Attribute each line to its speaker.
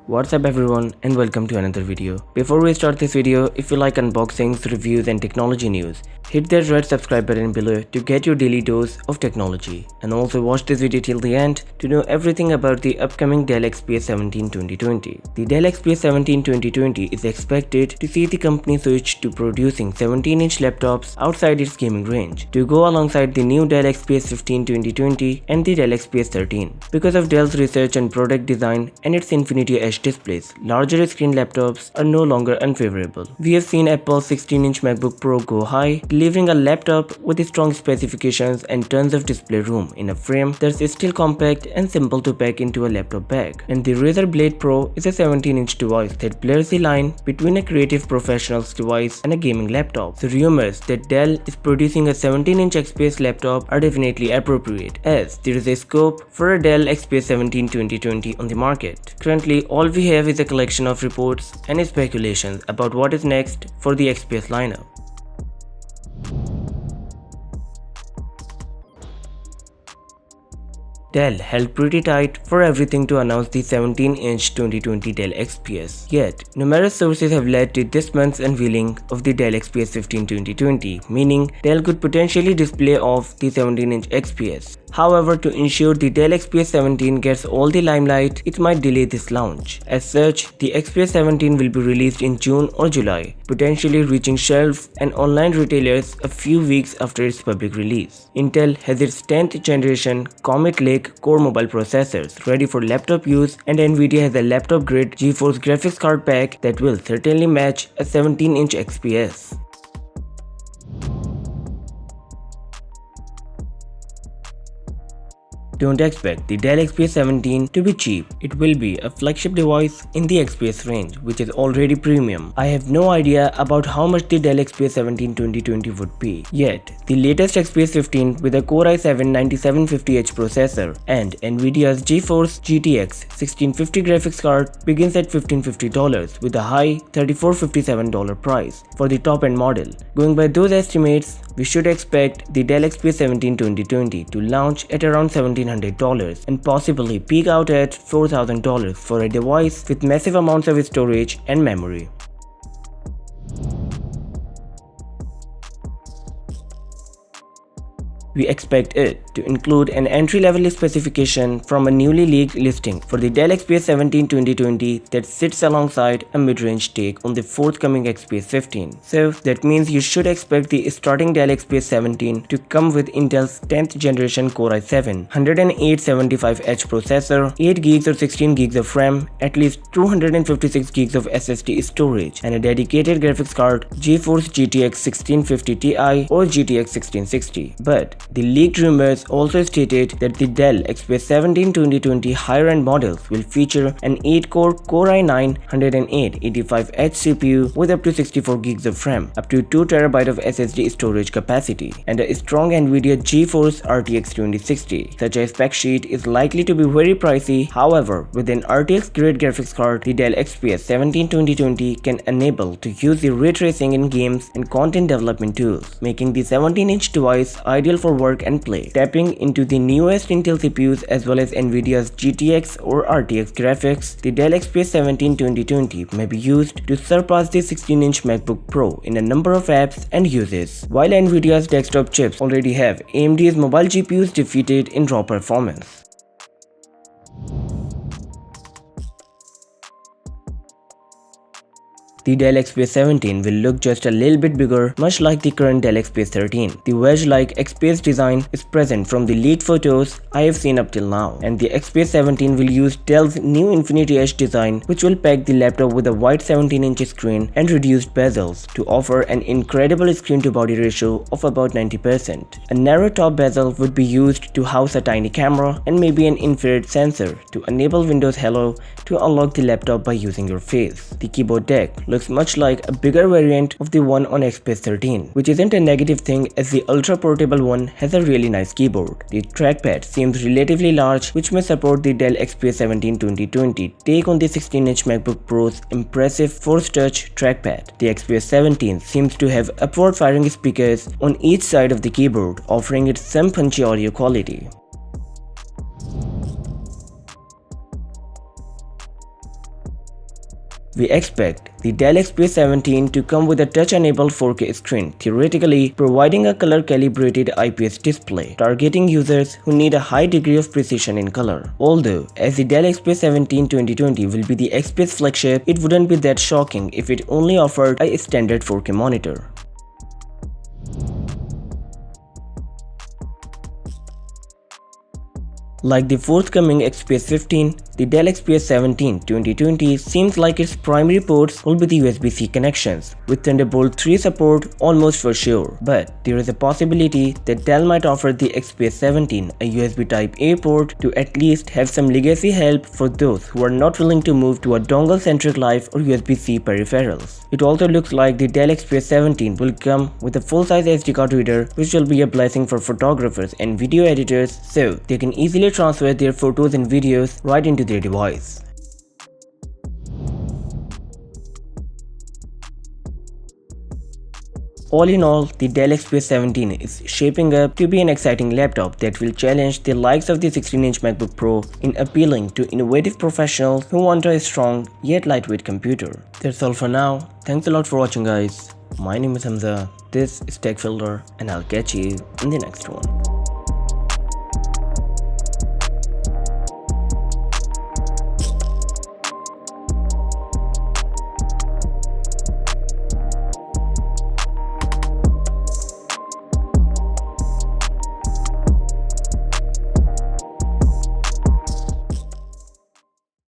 Speaker 1: What's up everyone and welcome to another video. Before we start this video, if you like unboxings, reviews and technology news, hit that red subscribe button below to get your daily dose of technology. And also watch this video till the end to know everything about the upcoming Dell XPS 17 2020. The Dell XPS 17 2020 is expected to see the company switch to producing 17-inch laptops outside its gaming range to go alongside the new Dell XPS 15 2020 and the Dell XPS 13. Because of Dell's research and product design and its Infinity Edge displays, larger screen laptops are no longer unfavorable. We have seen Apple's 16-inch MacBook Pro go high, delivering a laptop with strong specifications and tons of display room in a frame that's still compact and simple to pack into a laptop bag. And the Razer Blade Pro is a 17-inch device that blurs the line between a creative professional's device and a gaming laptop. The rumors that Dell is producing a 17-inch XPS laptop are definitely appropriate, as there is a scope for a Dell XPS 17 2020 on the market. Currently, all we have is a collection of reports and speculations about what is next for the XPS lineup. Dell held pretty tight for everything to announce the 17-inch 2020 Dell XPS. Yet, numerous sources have led to this month's unveiling of the Dell XPS 15 2020, meaning Dell could potentially display off the 17-inch XPS. However, to ensure the Dell XPS 17 gets all the limelight, it might delay this launch. As such, the XPS 17 will be released in June or July, potentially reaching shelves and online retailers a few weeks after its public release. Intel has its 10th generation Comet Lake core mobile processors ready for laptop use, and Nvidia has a laptop-grade GeForce graphics card pack that will certainly match a 17-inch XPS. Don't expect the Dell XPS 17 to be cheap. It will be a flagship device in the XPS range, which is already premium. I have no idea about how much the Dell XPS 17 2020 would be. Yet, the latest XPS 15 with a Core i7-9750H processor and Nvidia's GeForce GTX 1650 graphics card begins at $1,550 with a high $3,457 price for the top-end model. Going by those estimates, we should expect the Dell XPS 17 2020 to launch at around $1,700 and possibly peak out at $4,000 for a device with massive amounts of storage and memory. We expect it to include an entry-level specification from a newly leaked listing for the Dell XPS 17 2020 that sits alongside a mid-range take on the forthcoming XPS 15. So that means you should expect the starting Dell XPS 17 to come with Intel's 10th generation Core i7 10875H processor, 8GB or 16GB of RAM, at least 256GB of SSD storage, and a dedicated graphics card GeForce GTX 1650 Ti or GTX 1660. But the leaked rumors also stated that the Dell XPS 17 2020 higher-end models will feature an 8-core Core i9 10885H CPU with up to 64GB of RAM, up to 2TB of SSD storage capacity, and a strong Nvidia GeForce RTX 2060. Such a spec sheet is likely to be very pricey. However, with an RTX-grade graphics card, the Dell XPS 17 2020 can enable to use the ray tracing in games and content development tools, making the 17-inch device ideal for work and play. Tapping into the newest Intel CPUs as well as Nvidia's GTX or RTX graphics, the Dell XPS 17 2020 may be used to surpass the 16-inch MacBook Pro in a number of apps and uses. While Nvidia's desktop chips already have AMD's mobile GPUs defeated in raw performance. The Dell XPS 17 will look just a little bit bigger, much like the current Dell XPS 13. The wedge-like XPS design is present from the leaked photos I have seen up till now, and the XPS 17 will use Dell's new Infinity Edge design, which will pack the laptop with a wide 17-inch screen and reduced bezels to offer an incredible screen-to-body ratio of about 90%. A narrow top bezel would be used to house a tiny camera and maybe an infrared sensor to enable Windows Hello to unlock the laptop by using your face. The keyboard deck looks much like a bigger variant of the one on XPS 13, which isn't a negative thing as the ultra-portable one has a really nice keyboard. The trackpad seems relatively large, which may support the Dell XPS 17 2020 take on the 16-inch MacBook Pro's impressive Force Touch trackpad. The XPS 17 seems to have upward-firing speakers on each side of the keyboard, offering it some punchy audio quality. We expect the Dell XPS 17 to come with a touch-enabled 4K screen, theoretically providing a color-calibrated IPS display, targeting users who need a high degree of precision in color. Although, as the Dell XPS 17 2020 will be the XPS flagship, it wouldn't be that shocking if it only offered a standard 4K monitor. Like the forthcoming XPS 15, the Dell XPS 17 2020 seems like its primary ports will be the USB-C connections, with Thunderbolt 3 support almost for sure. But there is a possibility that Dell might offer the XPS 17 a USB Type-A port to at least have some legacy help for those who are not willing to move to a dongle-centric life or USB-C peripherals. It also looks like the Dell XPS 17 will come with a full-size SD card reader, which will be a blessing for photographers and video editors, so they can easily transfer their photos and videos right into their device. All in all, the Dell XPS 17 is shaping up to be an exciting laptop that will challenge the likes of the 16-inch MacBook Pro in appealing to innovative professionals who want a strong yet lightweight computer. That's all for now. Thanks a lot for watching, guys. My name is Hamza, this is TechFilter, and I'll catch you in the next one.